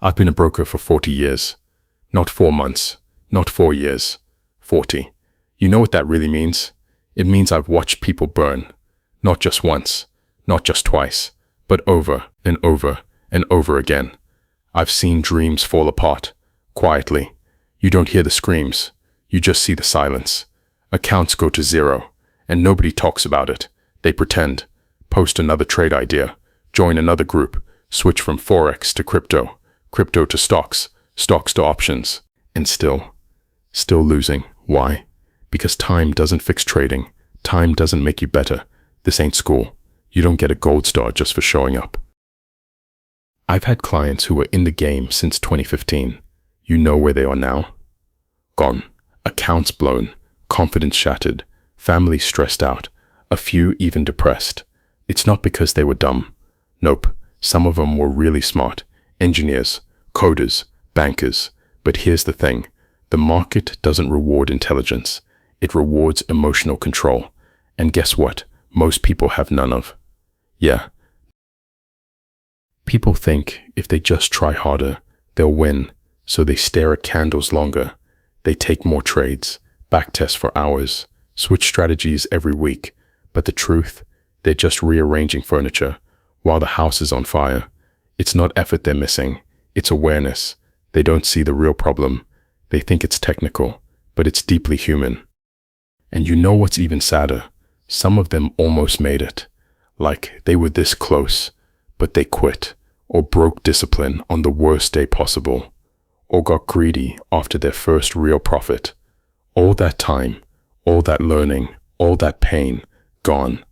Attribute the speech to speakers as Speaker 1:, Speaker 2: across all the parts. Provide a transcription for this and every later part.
Speaker 1: I've been a broker for 40 years. Not 4 months, not 4 years, 40. You know what that really means? It means I've watched people burn. Not just once, not just twice, but over and over and over again. I've seen dreams fall apart, quietly. You don't hear the screams, you just see the silence. Accounts go to zero, and nobody talks about it. They pretend, post another trade idea, join another group, switch from Forex to crypto, crypto to stocks, stocks to options, and still losing. Why? Because time doesn't fix trading. Time doesn't make you better. This ain't school. You don't get a gold star just for showing up. I've had clients who were in the game since 2015. You know where they are now? Gone. Accounts blown, confidence shattered, families stressed out, a few even depressed. It's not because they were dumb. Nope. Some of them were really smart. Engineers, coders, bankers. But here's the thing. The market doesn't reward intelligence. It rewards emotional control. And guess what? Most people have none of. Yeah. People think if they just try harder, they'll win. So they stare at candles longer. They take more trades, backtest for hours, switch strategies every week. But the truth, they're just rearranging furniture while the house is on fire. It's not effort they're missing. It's awareness. They don't see the real problem. They think it's technical, but it's deeply human. And you know what's even sadder? Some of them almost made it. Like they were this close, but they quit or broke discipline on the worst day possible, or got greedy after their first real profit. All that time, all that learning, all that pain, gone,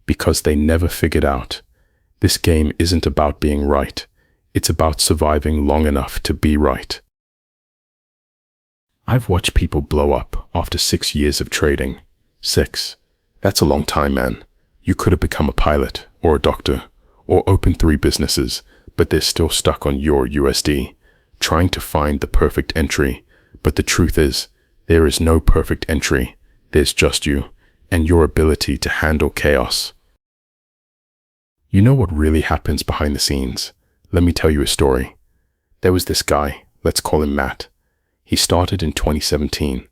Speaker 1: because they never figured out. This game isn't about being right. It's about surviving long enough to be right. I've watched people blow up after 6 years of trading. 6. That's a long time, man. You could have become a pilot or a doctor or opened 3 businesses, but they're still stuck on your USD, trying to find the perfect entry. But the truth is, there is no perfect entry. There's just you and your ability to handle chaos. You know what really happens behind the scenes? Let me tell you a story. There was this guy, let's call him Matt. He started in 2017,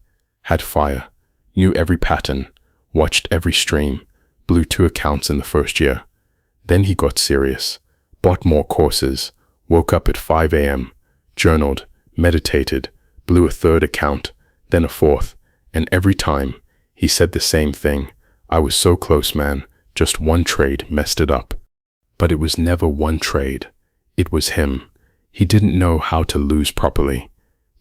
Speaker 1: had fire, knew every pattern, watched every stream, blew 2 accounts in the first year. Then he got serious, bought more courses, woke up at 5 a.m., journaled, meditated, blew a 3rd account, then a 4th, and every time he said the same thing. I was so close, man. Just one trade messed it up. But it was never one trade. It was him. He didn't know how to lose properly,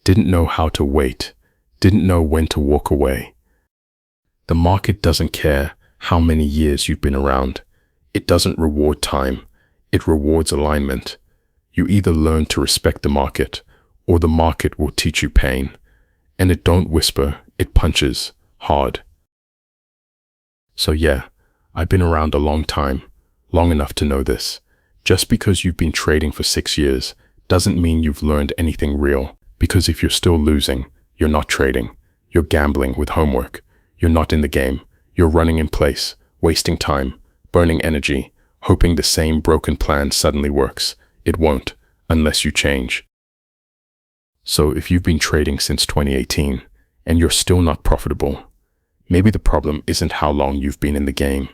Speaker 1: didn't know how to wait, didn't know when to walk away. The market doesn't care how many years you've been around. It doesn't reward time. It rewards alignment. You either learn to respect the market, or the market will teach you pain. And it don't whisper, it punches hard. So yeah, I've been around a long time, long enough to know this. Just because you've been trading for 6 years doesn't mean you've learned anything real. Because if you're still losing, you're not trading. You're gambling with homework. You're not in the game. You're running in place, wasting time, burning energy, hoping the same broken plan suddenly works. It won't, unless you change. So if you've been trading since 2018 and you're still not profitable, maybe the problem isn't how long you've been in the game.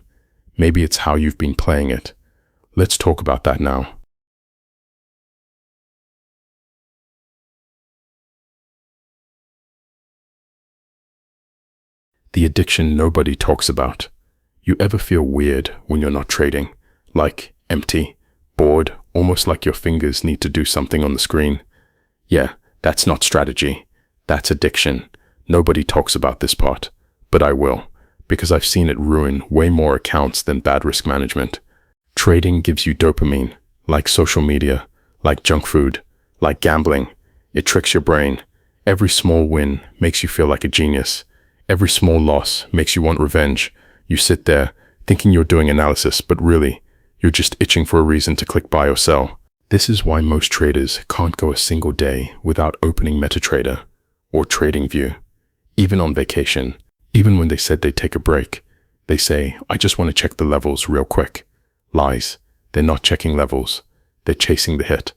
Speaker 1: Maybe it's how you've been playing it. Let's talk about that now. The addiction nobody talks about. You ever feel weird when you're not trading? Like empty, bored, almost like your fingers need to do something on the screen? Yeah, that's not strategy. That's addiction. Nobody talks about this part, but I will, because I've seen it ruin way more accounts than bad risk management. Trading gives you dopamine, like social media, like junk food, like gambling. It tricks your brain. Every small win makes you feel like a genius. Every small loss makes you want revenge. You sit there thinking you're doing analysis, but really, you're just itching for a reason to click buy or sell. This is why most traders can't go a single day without opening MetaTrader or TradingView. Even on vacation, even when they said they'd take a break, they say, I just want to check the levels real quick. Lies. They're not checking levels. They're chasing the hit.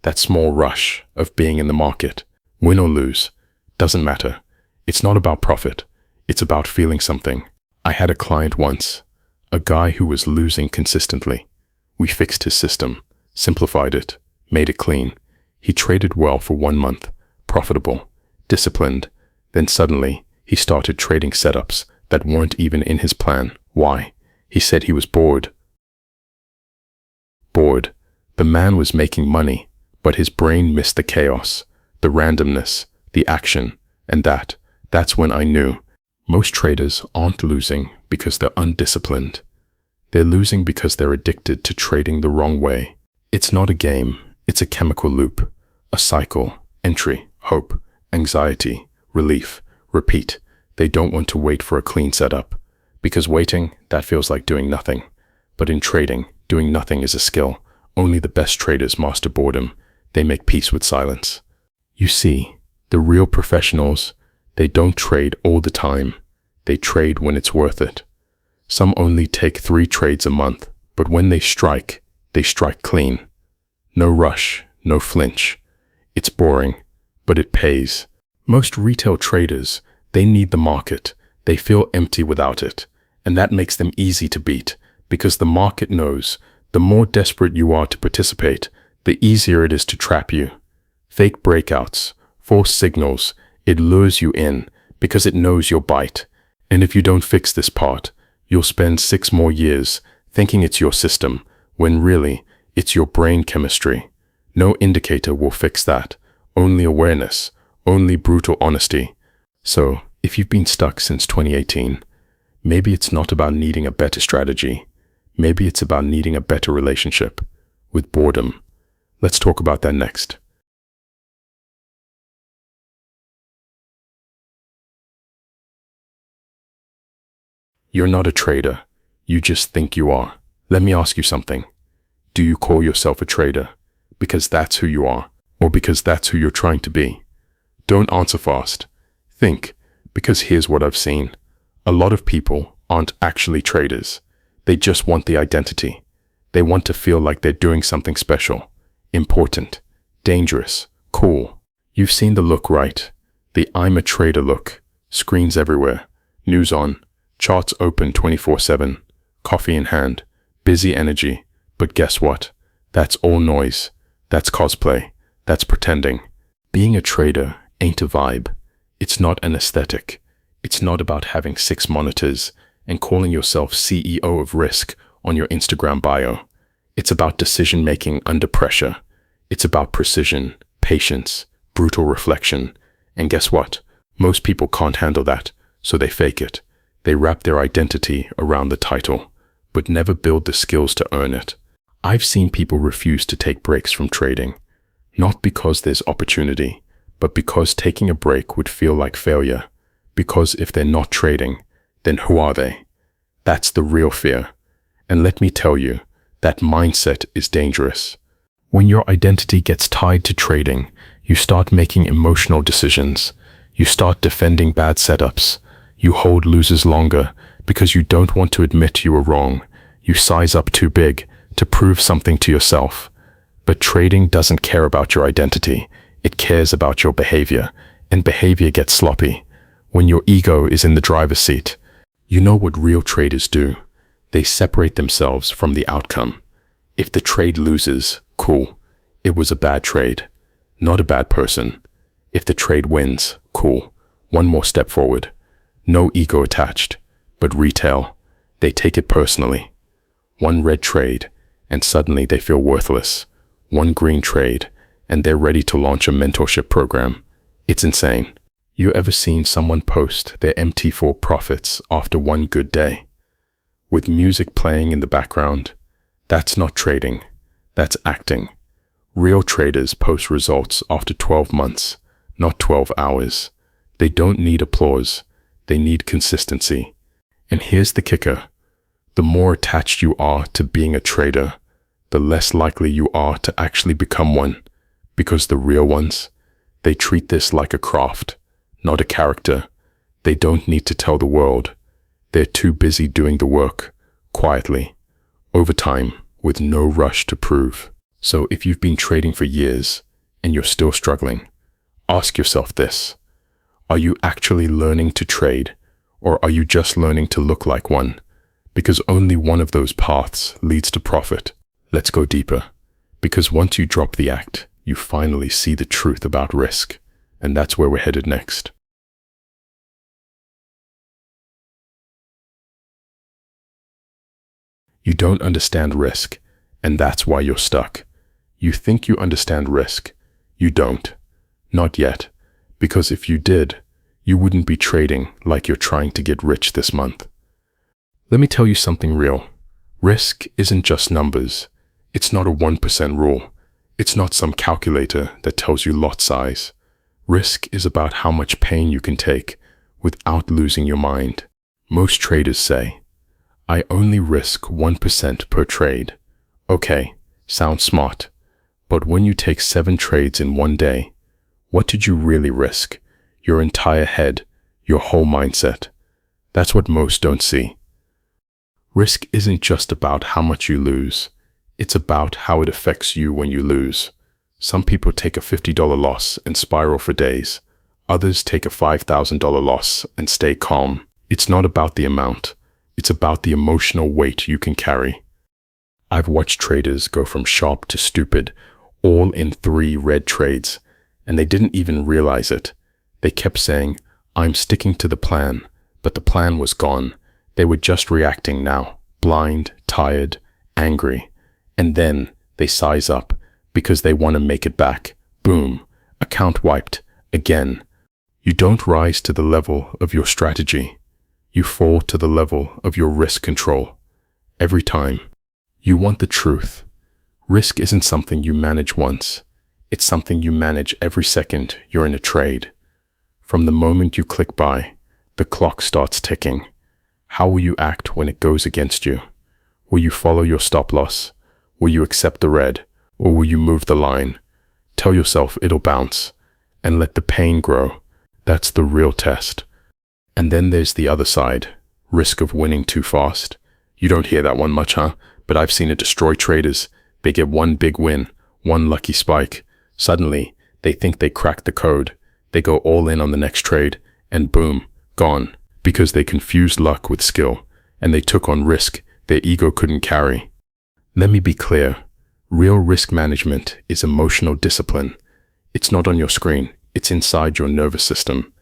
Speaker 1: that small rush of being in the market. Win or lose, doesn't matter. It's not about profit. It's about feeling something. I had a client once, a guy who was losing consistently. We fixed his system, simplified it, made it clean. He traded well for 1 month, profitable, disciplined. Then suddenly, he started trading setups that weren't even in his plan. Why? He said he was bored. Bored. The man was making money, but his brain missed the chaos, the randomness, the action, and that's when I knew. Most traders aren't losing because they're undisciplined. They're losing because they're addicted to trading the wrong way. It's not a game, it's a chemical loop, a cycle, entry, hope, anxiety, relief, repeat. They don't want to wait for a clean setup, because waiting, that feels like doing nothing. But in trading, doing nothing is a skill. Only the best traders master boredom. They make peace with silence. You see, the real professionals, they don't trade all the time. They trade when it's worth it. Some only take 3 trades a month, but when they strike clean. No rush, no flinch. It's boring, but it pays. Most retail traders, they need the market. They feel empty without it, and that makes them easy to beat, because the market knows the more desperate you are to participate, the easier it is to trap you. Fake breakouts, false signals, it lures you in because it knows you'll bite. And if you don't fix this part, you'll spend 6 more years thinking it's your system, when really, it's your brain chemistry. No indicator will fix that. Only awareness, only brutal honesty. So, if you've been stuck since 2018, maybe it's not about needing a better strategy. Maybe it's about needing a better relationship with boredom. Let's talk about that next. You're not a trader. You just think you are. Let me ask you something. Do you call yourself a trader because that's who you are, or because that's who you're trying to be? Don't answer fast. Think, because here's what I've seen. A lot of people aren't actually traders. They just want the identity. They want to feel like they're doing something special, important, dangerous, cool. You've seen the look, right? The I'm a trader look. Screens everywhere. News on. Charts open 24/7. Coffee in hand. Busy energy. But guess what? That's all noise. That's cosplay. That's pretending. Being a trader ain't a vibe. It's not an aesthetic. It's not about having 6 monitors and calling yourself CEO of risk on your Instagram bio. It's about decision-making under pressure. It's about precision, patience, brutal reflection. And guess what? Most people can't handle that, so they fake it. They wrap their identity around the title, but never build the skills to earn it. I've seen people refuse to take breaks from trading, not because there's opportunity, but because taking a break would feel like failure. Because if they're not trading, then who are they? That's the real fear. And let me tell you, that mindset is dangerous. When your identity gets tied to trading, you start making emotional decisions. You start defending bad setups. You hold losers longer because you don't want to admit you were wrong. You size up too big to prove something to yourself. But trading doesn't care about your identity. It cares about your behavior, and behavior gets sloppy. When your ego is in the driver's seat, you know what real traders do? They separate themselves from the outcome. If the trade loses, cool. It was a bad trade, not a bad person. If the trade wins, cool. One more step forward. No ego attached, but retail. They take it personally. One red trade, and suddenly they feel worthless. One green trade, and they're ready to launch a mentorship program. It's insane. You ever seen someone post their MT4 profits after one good day? With music playing in the background? That's not trading. That's acting. Real traders post results after 12 months, not 12 hours. They don't need applause. They need consistency. And here's the kicker. The more attached you are to being a trader, the less likely you are to actually become one. Because the real ones, they treat this like a craft, not a character. They don't need to tell the world. They're too busy doing the work, quietly, over time, with no rush to prove. So if you've been trading for years and you're still struggling, ask yourself this. Are you actually learning to trade, or are you just learning to look like one? Because only one of those paths leads to profit. Let's go deeper. Because once you drop the act, you finally see the truth about risk. And that's where we're headed next. You don't understand risk, and that's why you're stuck. You think you understand risk. You don't. Not yet. Because if you did, you wouldn't be trading like you're trying to get rich this month. Let me tell you something real. Risk isn't just numbers. It's not a 1% rule. It's not some calculator that tells you lot size. Risk is about how much pain you can take without losing your mind. Most traders say, I only risk 1% per trade. Okay, sounds smart. But when you take 7 trades in one day, what did you really risk? Your entire head, your whole mindset. That's what most don't see. Risk isn't just about how much you lose. It's about how it affects you when you lose. Some people take a $50 loss and spiral for days. Others take a $5,000 loss and stay calm. It's not about the amount. It's about the emotional weight you can carry. I've watched traders go from sharp to stupid, all in 3 red trades, and they didn't even realize it. They kept saying, I'm sticking to the plan, but the plan was gone. They were just reacting now, blind, tired, angry. And then they size up because they want to make it back. Boom, account wiped, again. You don't rise to the level of your strategy. You fall to the level of your risk control. Every time. You want the truth. Risk isn't something you manage once. It's something you manage every second you're in a trade. From the moment you click buy, the clock starts ticking. How will you act when it goes against you? Will you follow your stop loss? Will you accept the red? Or will you move the line? Tell yourself it'll bounce and let the pain grow. That's the real test. And then there's the other side, risk of winning too fast. You don't hear that one much, huh? But I've seen it destroy traders. They get one big win, one lucky spike. Suddenly, they think they cracked the code. They go all in on the next trade, and boom, gone. Because they confused luck with skill, and they took on risk their ego couldn't carry. Let me be clear. Real risk management is emotional discipline. It's not on your screen. It's inside your nervous system.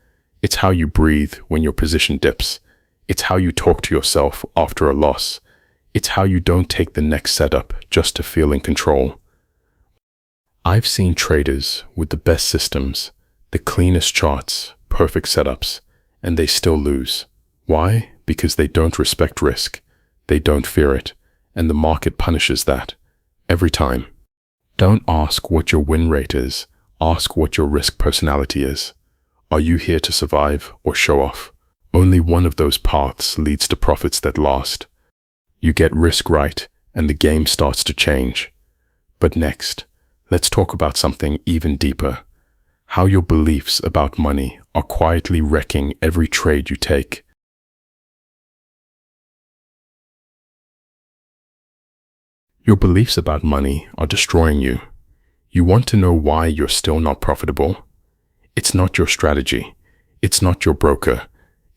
Speaker 1: It's how you breathe when your position dips. It's how you talk to yourself after a loss. It's how you don't take the next setup just to feel in control. I've seen traders with the best systems, the cleanest charts, perfect setups, and they still lose. Why? Because they don't respect risk. They don't fear it, and the market punishes that every time. Don't ask what your win rate is. Ask what your risk personality is. Are you here to survive or show off? Only one of those paths leads to profits that last. You get risk right, and the game starts to change. But next, let's talk about something even deeper. How your beliefs about money are quietly wrecking every trade you take. Your beliefs about money are destroying you. You want to know why you're still not profitable? It's not your strategy. It's not your broker.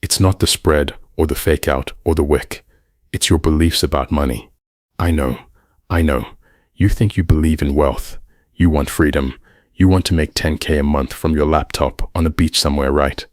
Speaker 1: It's not the spread or the fake out or the wick. It's your beliefs about money. I know. You think you believe in wealth. You want freedom. You want to make 10K a month from your laptop on a beach somewhere, right?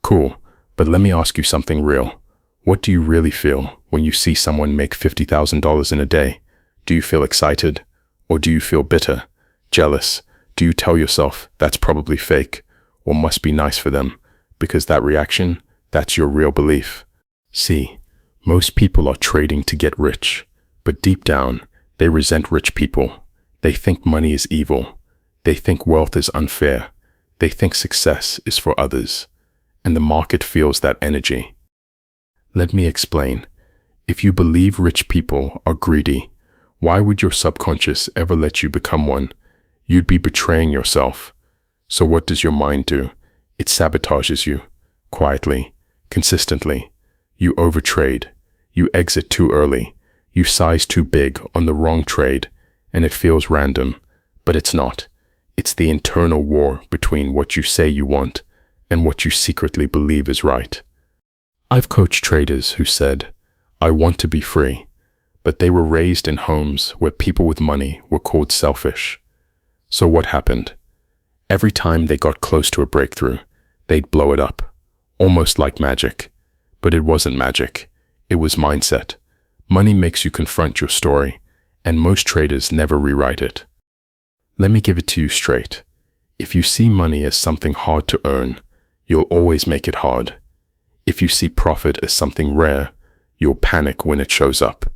Speaker 1: Cool, but let me ask you something real. What do you really feel when you see someone make $50,000 in a day? Do you feel excited? Or do you feel bitter? Jealous? Do you tell yourself that's probably fake or must be nice for them? Because that reaction, that's your real belief. See, most people are trading to get rich, but deep down, they resent rich people. They think money is evil. They think wealth is unfair. They think success is for others. And the market feels that energy. Let me explain. If you believe rich people are greedy, why would your subconscious ever let you become one? You'd be betraying yourself. So what does your mind do? It sabotages you. Quietly, consistently. You overtrade. You exit too early. You size too big on the wrong trade. and it feels random, but it's not. It's the internal war between what you say you want and what you secretly believe is right. I've coached traders who said, "I want to be free," but they were raised in homes where people with money were called selfish. So what happened? Every time they got close to a breakthrough, they'd blow it up, almost like magic. But it wasn't magic. It was mindset. Money makes you confront your story, and most traders never rewrite it. Let me give it to you straight. If you see money as something hard to earn, you'll always make it hard. If you see profit as something rare, you'll panic when it shows up.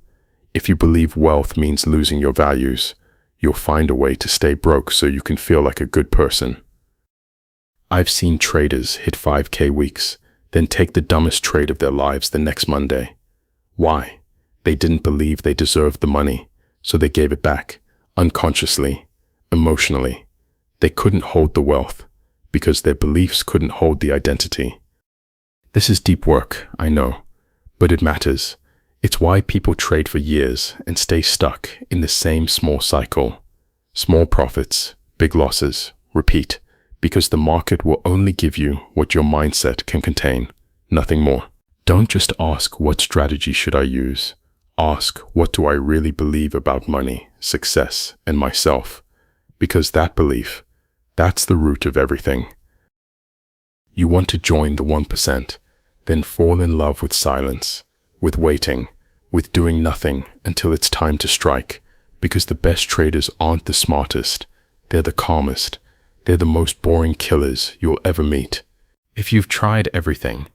Speaker 1: If you believe wealth means losing your values, you'll find a way to stay broke so you can feel like a good person. I've seen traders hit 5K weeks, then take the dumbest trade of their lives the next Monday. Why? They didn't believe they deserved the money, so they gave it back, unconsciously, emotionally. They couldn't hold the wealth, because their beliefs couldn't hold the identity. This is deep work, I know, but it matters. It's why people trade for years and stay stuck in the same small cycle. Small profits, big losses, repeat, because the market will only give you what your mindset can contain, nothing more. Don't just ask, what strategy should I use? Ask, what do I really believe about money, success, and myself? Because that belief, that's the root of everything. You want to join the 1%, then fall in love with silence, with waiting, with doing nothing until it's time to strike, because the best traders aren't the smartest, they're the calmest, they're the most boring killers you'll ever meet. If you've tried everything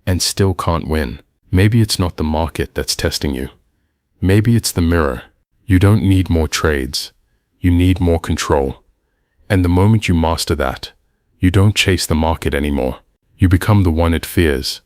Speaker 1: and still can't win, maybe it's not the market that's testing you. Maybe it's the mirror. You don't need more trades, you need more control. And the moment you master that, you don't chase the market anymore. You become the one it fears.